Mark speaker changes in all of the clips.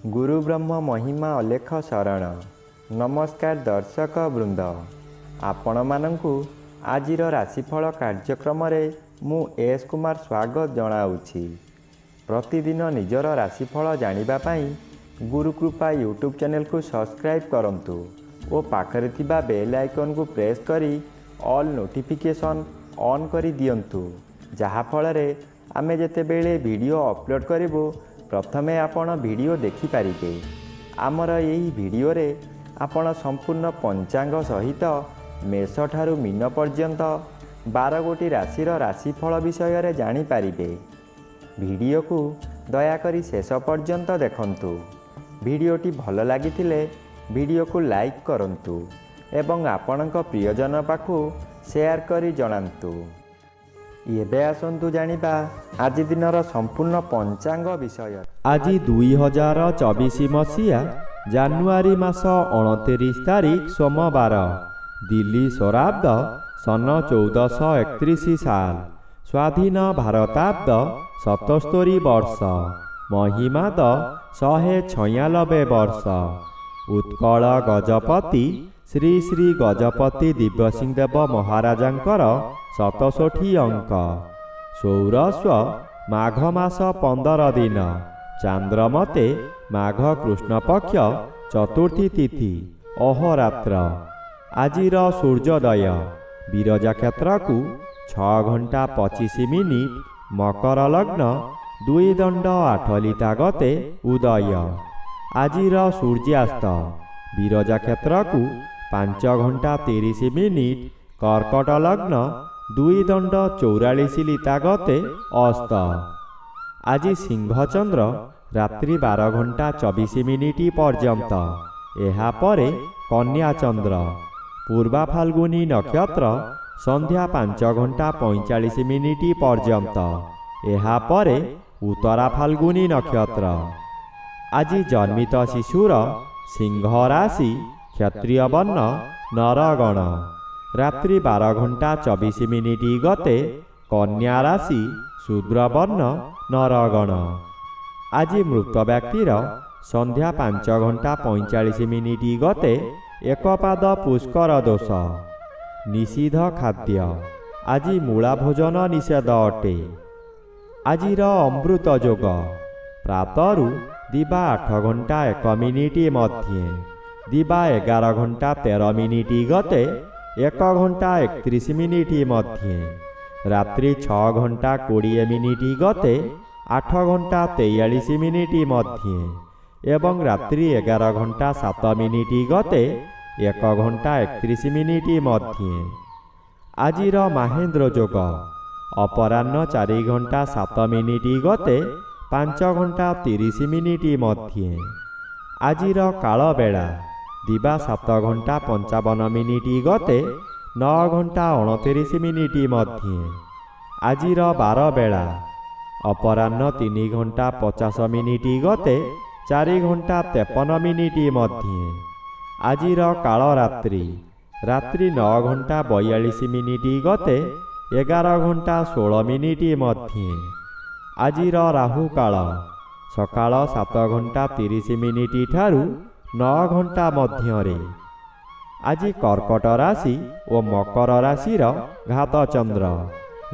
Speaker 1: गुरु ब्रह्म महिमा अलेख शरण। नमस्कार दर्शक वृंद, आपण मानंकु आजिर राशिफल कार्यक्रम रे मु एस कुमार स्वागत जनाऊछि। प्रतिदिन निजर राशिफल जानिबा पई गुरुकृपा यूट्यूब चैनल को सब्सक्राइब करंतु ओ पाखरे थिबा बेल आइकन को प्रेस करी ऑल नोटिफिकेशन ऑन करी दियंतु, जहा फल रे आमे जेते बेले वीडियो अपलोड करिवो प्रथमे आपण वीडियो देखि पारिबे। आमर यही वीडियो रे आपण संपूर्ण पंचांग सहित मेष ठारू मीन पर्यंत 12 गोटी राशिर राशिफल विषय रे जानि पारिबे। वीडियो को दयाकरी शेष पर्यंत देखंतु। वीडियोटी भल लागिथिले वीडियो को लाइक करंतु एवं आपणक प्रियजन पाखु शेयर करी जणांतु। एबे आसंतु जानिबा आज दिनर संपूर्ण पंचांग विषय।
Speaker 2: आज 2024 मसीहा जानुआरी मास 29 तारिख सोमवार, दिल्ली शराब्द सन 1431 साल, स्वाधीन भारताब्द 77 वर्ष, महिमाद 196 वर्ष। उत्कल गजपति श्री श्री गजपति दिव्यसिंहदेव महाराजांकर 67 अंक। सौरस्व माघ मास 15 दिन, चांद्रमते माघ कृष्ण पक्ष चतुर्थी तिथि अहोरात्र। आजिर सूर्योदय विरजा क्षेत्र को 6 घंटा 25 मिनिट, मकर लग्न 2 दंड 8 लिता गते उदय। आजिर सूर्यास्त विरजा क्षेत्र को 5 घंटा 30 मिनिट, कर्कट लग्न 2 दंड 44 लिता गते अस्त। आज सिंहचंद्र रात्रि 12 घंटा 24 मिनिट पर्यंत, एहा परे कन्या चंद्र। पूर्वा फाल्गुनी नक्षत्र संध्या 5 घंटा 45 मिनिट पर्यंत, एहा परे उत्तरा फाल्गुनी नक्षत्र। आज जन्मित शिशुर सिंह राशि, क्षत्रिय वर्ण, नरगण। रात्रि 12 घंटा 24 मिनिट गते कन्या राशि, शूद्र वर्ण, नरगण। आज मृत व्यक्तिर संध्या 5 घंटा 45 मिनिट गते एकपाद पुष्कर दोष। निषिद्ध खाद्य आज मूला भोजन निषेध अटे। आजिर अमृत योग प्रातरु दिबा 8 घंटा 1 मिनिट मध्ये, दिबा 11 घंटा 13 मिनिट गते 1 घंटा 31 मिनिट मध्ये, रात्रि 6 घंटा 20 मिनिट गते 8 घंटा 43 मिनिट मध्ये एवं रात्रि 11 घंटा 7 मिनिट गते 1 घंटा 31 मिनिट मध्ये। आजिर महेंद्र योग अपराह्न 4 घंटा 7 मिनिट गते 5 घंटा 30 मिनिट मध्ये। आजिर काल बेला दिबा 7 घंटा 55 मिनिट गते 9 घंटा 29 मिनिट मध्ये। आजिर 12 बेला अपराह्न 3 घंटा 50 मिनिट गते 4 घंटा 53 मिनिट मध्ये। आजिर काल रात्रि रात्रि 9 घंटा 42 मिनिट गते 11 घंटा 16 मिनिट मध्ये। आजिर राहु काल सकाळ 7 घंटा 30 मिनिट ठारू 9 घंटा मध्यरे। आज कर्कट राशि और मकर राशिर घात चंद्र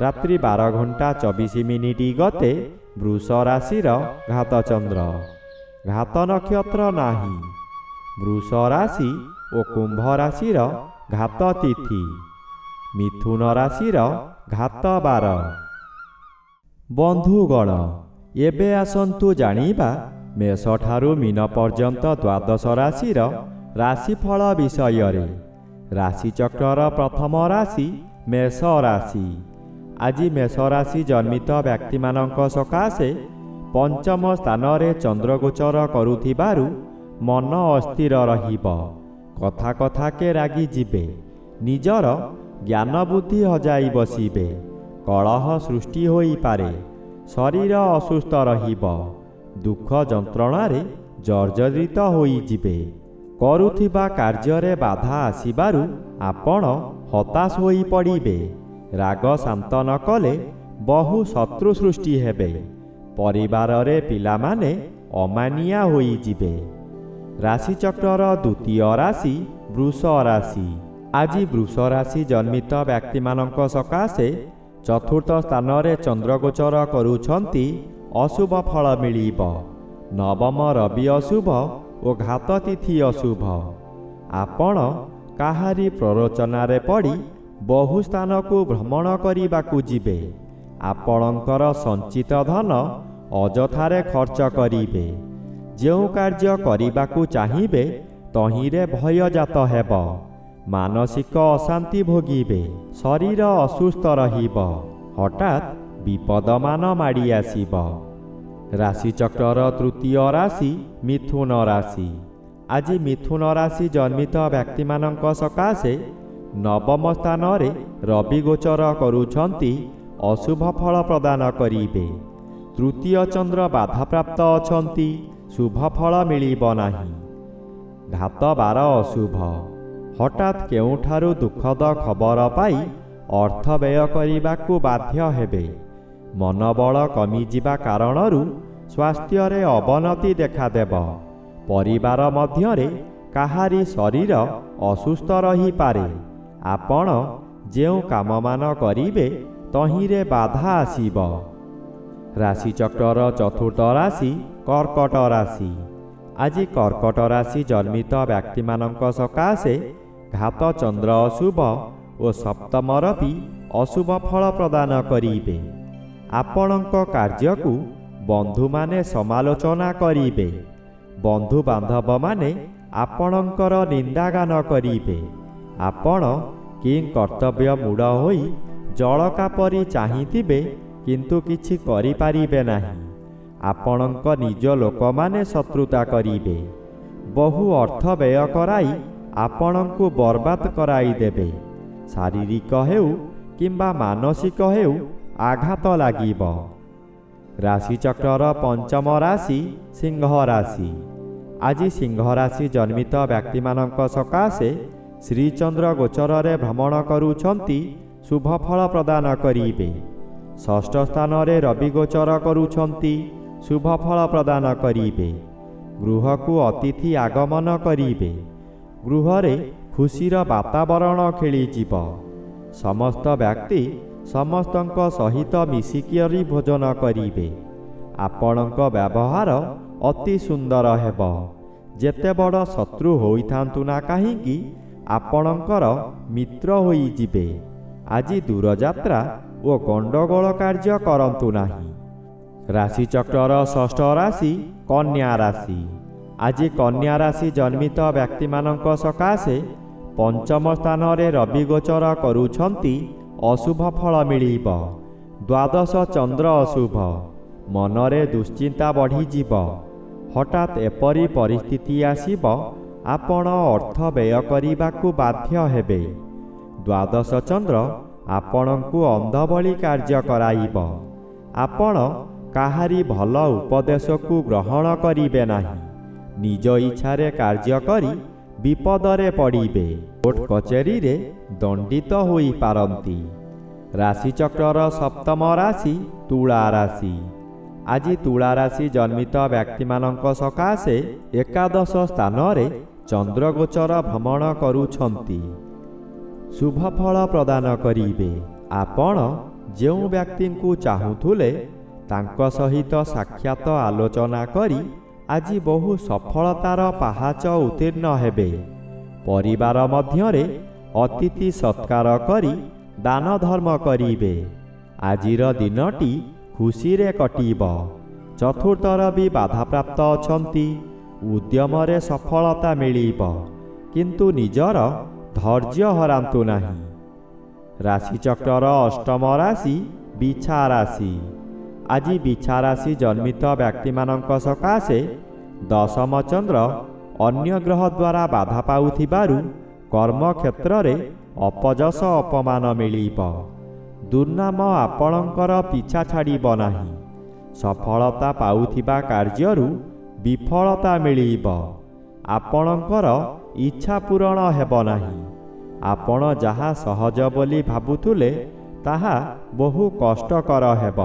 Speaker 2: रात्रि 12 घंटा 24 मिनिट गते वृष राशिर घात चंद्र। घात नक्षत्र नाही। वृष राशि और कुंभ राशिर घात तिथि। मिथुन राशिर घात 12। बंधुगण, एबे आसंतु जानिबा मेष ठारू मीन पर्यंत 12 राशिर राशिफल विषय रे। राशिचक्र प्रथम राशि मेष राशि। आज मेष राशि जन्मित व्यक्ति मानक सकाशे पंचम स्थान रे चंद्र गोचर करुथिबारु मन अस्थिर रहिब। कथा कथा के रागी जिबे। निजर ज्ञान बुद्धि हजाई बसिबे। कलह सृष्टि होई पारे। शरीर असुस्थ रहिब। दुख जंत्रणारे जर्जरित होई जिबे। करुथिबा कार्य बाधा आसिबारु आपण हताश होई पड़िबे। राग शांत न कले बहु शत्रु सृष्टि हेबे। परिवार रे पिला माने ଅମାନିଆ ହୋଇଯିବେ। ରାଶିଚକ୍ରର ଦ୍ୱିତୀୟ ରାଶି ବୃଷ ରାଶି। ଆଜି ବୃଷ ରାଶି ଜନ୍ମିତ ବ୍ୟକ୍ତିମାନଙ୍କ ସକାଶେ ଚତୁର୍ଥ ସ୍ଥାନରେ ଚନ୍ଦ୍ରଗୋଚର କରୁଛନ୍ତି। ଅଶୁଭ ଫଳ ମିଳିବ। ନବମ ରବି ଅଶୁଭ ଓ ଘାତ ତିଥି ଅଶୁଭ। ଆପଣ କାହାରି ପ୍ରରୋଚନାରେ ପଡ଼ି ବହୁ ସ୍ଥାନକୁ ଭ୍ରମଣ କରିବାକୁ ଯିବେ। ଆପଣଙ୍କର ସଞ୍ଚିତ ଧନ ଅଯଥାରେ ଖର୍ଚ୍ଚ କରିବେ। ଯେଉଁ କାର୍ଯ୍ୟ କରିବାକୁ ଚାହିଁବେ ତହିଁରେ ଭୟଜାତ ହେବ। ମାନସିକ ଅଶାନ୍ତି ଭୋଗିବେ। ଶରୀର ଅସୁସ୍ଥ ରହିବ। ହଠାତ୍ ବିପଦମାନ ମାଡ଼ି ଆସିବ। ରାଶିଚକ୍ରର ତୃତୀୟ ରାଶି ମିଥୁନ ରାଶି। ଆଜି ମିଥୁନ ରାଶି ଜନ୍ମିତ ବ୍ୟକ୍ତିମାନଙ୍କ ସକାଶେ ନବମ ସ୍ଥାନରେ ରବି ଗୋଚର କରୁଛନ୍ତି। ଅଶୁଭ ଫଳ ପ୍ରଦାନ କରିବେ। ତୃତୀୟ ଚନ୍ଦ୍ର ବାଧାପ୍ରାପ୍ତ ଅଛନ୍ତି। ଶୁଭ ଫଳ ମିଳିବ ନାହିଁ। ଘାତ ବାର ଅଶୁଭ। ହଠାତ୍ କେଉଁଠାରୁ ଦୁଃଖଦ ଖବର ପାଇ ଅର୍ଥ ବ୍ୟୟ କରିବାକୁ ବାଧ୍ୟ ହେବେ। ମନୋବଳ କମିଯିବା କାରଣରୁ ସ୍ୱାସ୍ଥ୍ୟରେ ଅବନତି ଦେଖାଦେବ। ପରିବାର ମଧ୍ୟରେ କାହାରି ଶରୀର ଅସୁସ୍ଥ ରହିପାରେ। ଆପଣ ଯେଉଁ କାମମାନ କରିବେ ତହିଁରେ ବାଧା ଆସିବ। ରାଶିଚକ୍ରର ଚତୁର୍ଥ ରାଶି କର୍କଟ ରାଶି। ଆଜି କର୍କଟ ରାଶି ଜନ୍ମିତ ବ୍ୟକ୍ତିମାନଙ୍କ ସକାଶେ ଘାତ ଚନ୍ଦ୍ର ଅଶୁଭ ଓ ସପ୍ତମ ରବି ଅଶୁଭ ଫଳ ପ୍ରଦାନ କରିବେ। ଆପଣଙ୍କ କାର୍ଯ୍ୟକୁ ବନ୍ଧୁମାନେ ସମାଲୋଚନା କରିବେ। ବନ୍ଧୁବାନ୍ଧବମାନେ ଆପଣଙ୍କର ନିନ୍ଦାଗାନ କରିବେ। ଆପଣ କି କର୍ତ୍ତବ୍ୟ ମୂଢ଼ ହୋଇ ଜଳକା ପରି ଚାହିଁଥିବେ କିନ୍ତୁ କିଛି କରିପାରିବେ ନାହିଁ। ଆପଣଙ୍କ ନିଜ ଲୋକମାନେ ଶତ୍ରୁତା କରିବେ। ବହୁ ଅର୍ଥ ବ୍ୟୟ କରାଇ ଆପଣଙ୍କୁ ବର୍ବାଦ କରାଇଦେବେ। ଶାରୀରିକ ହେଉ କିମ୍ବା ମାନସିକ ହେଉ ଆଘାତ ଲାଗିବ। ରାଶିଚକ୍ରର ପଞ୍ଚମ ରାଶି ସିଂହ ରାଶି। ଆଜି ସିଂହ ରାଶି ଜନ୍ମିତ ବ୍ୟକ୍ତିମାନଙ୍କ ସକାଶେ ଶ୍ରୀଚନ୍ଦ୍ର ଗୋଚରରେ ଭ୍ରମଣ କରୁଛନ୍ତି। ଶୁଭ ଫଳ ପ୍ରଦାନ କରିବେ। ଷଷ୍ଠ ସ୍ଥାନରେ ରବି ଗୋଚର କରୁଛନ୍ତି। ଶୁଭ ଫଳ ପ୍ରଦାନ କରିବେ। ଗୃହକୁ ଅତିଥି ଆଗମନ କରିବେ। ଗୃହରେ ଖୁସିର ବାତାବରଣ ଖେଳିଯିବ। ସମସ୍ତ ବ୍ୟକ୍ତି ସମସ୍ତଙ୍କ ସହିତ ମିଶିକରି ଭୋଜନ କରିବେ। ଆପଣଙ୍କ ବ୍ୟବହାର ଅତି ସୁନ୍ଦର ହେବ। ଯେତେ ବଡ଼ ଶତ୍ରୁ ହୋଇଥାନ୍ତୁ ନା କାହିଁକି ଆପଣଙ୍କର ମିତ୍ର ହୋଇଯିବେ। ଆଜି ଦୂରଯାତ୍ରା ଓ ଗଣ୍ଡଗୋଳ କାର୍ଯ୍ୟ କରନ୍ତୁ ନାହିଁ। ରାଶିଚକ୍ରର ଷଷ୍ଠ ରାଶି କନ୍ୟା ରାଶି। ଆଜି କନ୍ୟା ରାଶି ଜନ୍ମିତ ବ୍ୟକ୍ତିମାନଙ୍କ ସକାଶେ ପଞ୍ଚମ ସ୍ଥାନରେ ରବି ଗୋଚର କରୁଛନ୍ତି। ଅଶୁଭ ଫଳ ମିଳିବ। ଦ୍ୱାଦଶ ଚନ୍ଦ୍ର ଅଶୁଭ। ମନରେ ଦୁଶ୍ଚିନ୍ତା ବଢ଼ିଯିବ। ହଠାତ୍ ଏପରି ପରିସ୍ଥିତି ଆସିବ ଆପଣ ଅର୍ଥ ବ୍ୟୟ କରିବାକୁ ବାଧ୍ୟ ହେବେ। ଦ୍ୱାଦଶ ଚନ୍ଦ୍ର ଆପଣଙ୍କୁ ଅନ୍ଧ ଭଳି କାର୍ଯ୍ୟ କରାଇବ। ଆପଣ କାହାରି ଭଲ ଉପଦେଶକୁ ଗ୍ରହଣ କରିବେ ନାହିଁ। ନିଜ ଇଚ୍ଛାରେ କାର୍ଯ୍ୟ କରି ବିପଦରେ ପଡ଼ିବେ। କୋର୍ଟ କଚେରୀରେ ଦଣ୍ଡିତ ହୋଇପାରନ୍ତି। ରାଶିଚକ୍ରର ସପ୍ତମ ରାଶି ତୁଳା ରାଶି। ଆଜି ତୁଳା ରାଶି ଜନ୍ମିତ ବ୍ୟକ୍ତିମାନଙ୍କ ସକାଶେ ଏକାଦଶ ସ୍ଥାନରେ ଚନ୍ଦ୍ରଗୋଚର ଭ୍ରମଣ କରୁଛନ୍ତି। ଶୁଭ ଫଳ ପ୍ରଦାନ କରିବେ। ଆପଣ ଯେଉଁ ବ୍ୟକ୍ତିଙ୍କୁ ଚାହୁଁଥିଲେ ତାଙ୍କ ସହିତ ସାକ୍ଷାତ ଆଲୋଚନା କରି ଆଜି ବହୁ ସଫଳତାର ପାହାଚ ଉତ୍ତୀର୍ଣ୍ଣ ହେବେ। ପରିବାର ମଧ୍ୟରେ ଅତିଥି ସତ୍କାର କରି ଦାନ ଧର୍ମ କରିବେ। ଆଜିର ଦିନଟି ଖୁସିରେ କଟିବ। ଚତୁର୍ଥ ରବି ବାଧାପ୍ରାପ୍ତ ଅଛନ୍ତି। ଉଦ୍ୟମରେ ସଫଳତା ମିଳିବ କିନ୍ତୁ ନିଜର ଧୈର୍ଯ୍ୟ ହରାନ୍ତୁ ନାହିଁ। ରାଶିଚକ୍ରର ଅଷ୍ଟମ ରାଶି ବିଛା ରାଶି। ଆଜି ବିଛା ରାଶି ଜନ୍ମିତ ବ୍ୟକ୍ତିମାନଙ୍କ ସକାଶେ ଦଶମ ଚନ୍ଦ୍ର ଅନ୍ୟ ଗ୍ରହ ଦ୍ୱାରା ବାଧା ପାଉଥିବାରୁ କର୍ମକ୍ଷେତ୍ରରେ ଅପଯଶ ଅପମାନ ମିଳିବ। ଦୁର୍ନାମ ଆପଣଙ୍କର ପିଛା ଛାଡ଼ିବ ନାହିଁ। ସଫଳତା ପାଉଥିବା କାର୍ଯ୍ୟରୁ ବିଫଳତା ମିଳିବ। ଆପଣଙ୍କର ଇଚ୍ଛା ପୂରଣ ହେବ ନାହିଁ। ଆପଣ ଯାହା ସହଜ ବୋଲି ଭାବୁଥିଲେ ତାହା ବହୁ କଷ୍ଟକର ହେବ।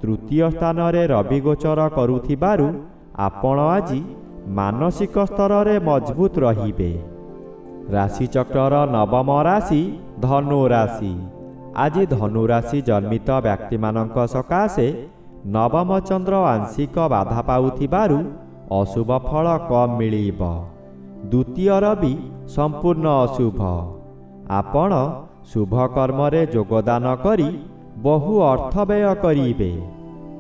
Speaker 2: ତୃତୀୟ ସ୍ଥାନରେ ରବି ଗୋଚର କରୁଥିବାରୁ ଆପଣ ଆଜି ମାନସିକ ସ୍ତରରେ ମଜବୁତ ରହିବେ। ରାଶିଚକ୍ରର ନବମ ରାଶି ଧନୁ ରାଶି। ଆଜି ଧନୁ ରାଶି ଜନ୍ମିତ ବ୍ୟକ୍ତିମାନଙ୍କ ସକାଶେ ନବମ ଚନ୍ଦ୍ର ଆଂଶିକ ବାଧା ପାଉଥିବାରୁ ଅଶୁଭ ଫଳ କମ୍ ମିଳିବ। ଦ୍ୱିତୀୟ ରବି ସମ୍ପୂର୍ଣ୍ଣ ଅଶୁଭ। ଆପଣ ଶୁଭ କର୍ମରେ ଯୋଗଦାନ କରି ବହୁ ଅର୍ଥ ବ୍ୟୟ କରିବେ।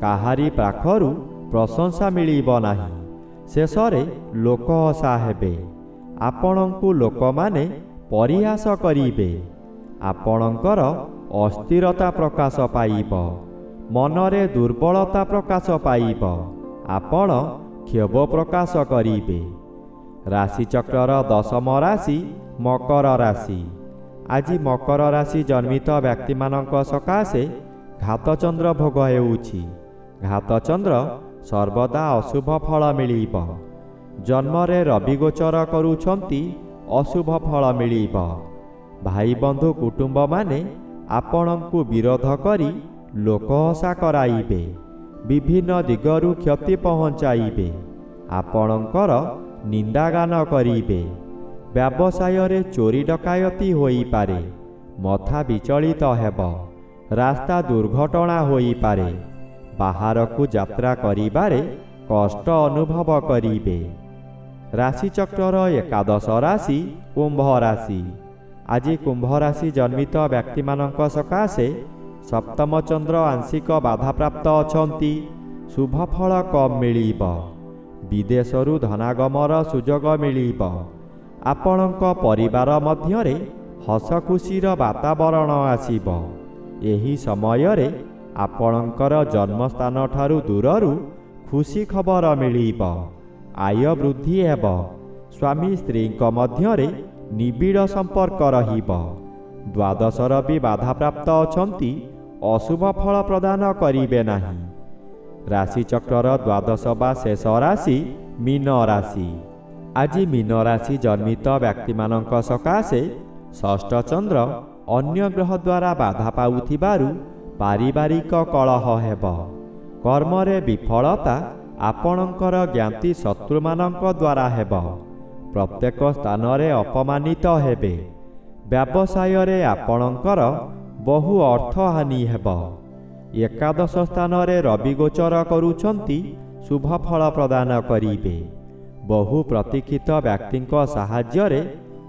Speaker 2: କାହାରି ପାଖରୁ ପ୍ରଶଂସା ମିଳିବ ନାହିଁ। ଶେଷରେ ଲୋକ ହସା ହେବେ। ଆପଣଙ୍କୁ ଲୋକମାନେ ପରିହାସ କରିବେ। ଆପଣଙ୍କର ଅସ୍ଥିରତା ପ୍ରକାଶ ପାଇବ। ମନରେ ଦୁର୍ବଳତା ପ୍ରକାଶ ପାଇବ। ଆପଣ କ୍ଷୋଭ ପ୍ରକାଶ କରିବେ। ରାଶିଚକ୍ରର ଦଶମ ରାଶି ମକର ରାଶି। ଆଜି ମକର ରାଶି ଜନ୍ମିତ ବ୍ୟକ୍ତିମାନଙ୍କ ସକାଶେ ଘାତଚନ୍ଦ୍ର ଭୋଗ ହେଉଛି। ଘାତଚନ୍ଦ୍ର ସର୍ବଦା ଅଶୁଭ ଫଳ ମିଳିବ। ଜନ୍ମରେ ରବି ଗୋଚର କରୁଛନ୍ତି, ଅଶୁଭ ଫଳ ମିଳିବ। ଭାଇ ବନ୍ଧୁ କୁଟୁମ୍ବମାନେ ଆପଣଙ୍କୁ ବିରୋଧ କରି ଲୋକହସା କରାଇବେ। ବିଭିନ୍ନ ଦିଗରୁ କ୍ଷତି ପହଞ୍ଚାଇବେ। ଆପଣଙ୍କର ନିନ୍ଦାଗାନ କରିବେ। ବ୍ୟବସାୟରେ ଚୋରି ଡକାୟତି ହୋଇପାରେ। ମଥା ବିଚଳିତ ହେବ। ରାସ୍ତା ଦୁର୍ଘଟଣା ହୋଇପାରେ। ବାହାରକୁ ଯାତ୍ରା କରିବାରେ କଷ୍ଟ ଅନୁଭବ କରିବେ। ରାଶିଚକ୍ରର ଏକାଦଶ ରାଶି କୁମ୍ଭ ରାଶି। ଆଜି କୁମ୍ଭ ରାଶି ଜନ୍ମିତ ବ୍ୟକ୍ତିମାନଙ୍କ ସକାଶେ ସପ୍ତମ ଚନ୍ଦ୍ର ଆଂଶିକ ବାଧାପ୍ରାପ୍ତ ଅଛନ୍ତି। ଶୁଭ ଫଳ କମ୍ ମିଳିବ। ବିଦେଶରୁ ଧନାଗମର ସୁଯୋଗ ମିଳିବ। ଆପଣଙ୍କ ପରିବାର ମଧ୍ୟରେ ହସଖୁସିର ବାତାବରଣ ଆସିବ। ଏହି ସମୟରେ ଆପଣଙ୍କର ଜନ୍ମସ୍ଥାନଠାରୁ ଦୂରରୁ ଖୁସି ଖବର ମିଳିବ। ଆୟ ବୃଦ୍ଧି ହେବ। ସ୍ୱାମୀ ସ୍ତ୍ରୀଙ୍କ ମଧ୍ୟରେ ନିବିଡ଼ ସମ୍ପର୍କ ରହିବ। ଦ୍ୱାଦଶ ରବି ବାଧାପ୍ରାପ୍ତ ଅଛନ୍ତି। ଅଶୁଭ ଫଳ ପ୍ରଦାନ କରିବେ ନାହିଁ। ରାଶିଚକ୍ରର ଦ୍ୱାଦଶ ବା ଶେଷ ରାଶି ମୀନ ରାଶି। ଆଜି ମୀନ ରାଶି ଜନ୍ମିତ ବ୍ୟକ୍ତିମାନଙ୍କ ସକାଶେ ଷଷ୍ଠ ଚନ୍ଦ୍ର ଅନ୍ୟ ଗ୍ରହ ଦ୍ୱାରା ବାଧା ପାଉଥିବାରୁ ପାରିବାରିକ କଳହ ହେବ। କର୍ମରେ ବିଫଳତା ଆପଣଙ୍କର ଜ୍ଞାତି ଶତ୍ରୁମାନଙ୍କ ଦ୍ୱାରା ହେବ। ପ୍ରତ୍ୟେକ ସ୍ଥାନରେ ଅପମାନିତ ହେବେ। ବ୍ୟବସାୟରେ ଆପଣଙ୍କର ବହୁ ଅର୍ଥହାନି ହେବ। ଏକାଦଶ ସ୍ଥାନରେ ରବି ଗୋଚର କରୁଛନ୍ତି, ଶୁଭ ଫଳ ପ୍ରଦାନ କରିବେ। ବହୁ ପ୍ରତୀକ୍ଷିତ ବ୍ୟକ୍ତିଙ୍କ ସାହାଯ୍ୟରେ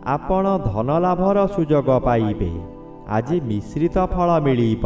Speaker 2: ଆପଣ ଧନଲାଭର ସୁଯୋଗ ପାଇବେ। ଆଜି ମିଶ୍ରିତ ଫଳ ମିଳିବ।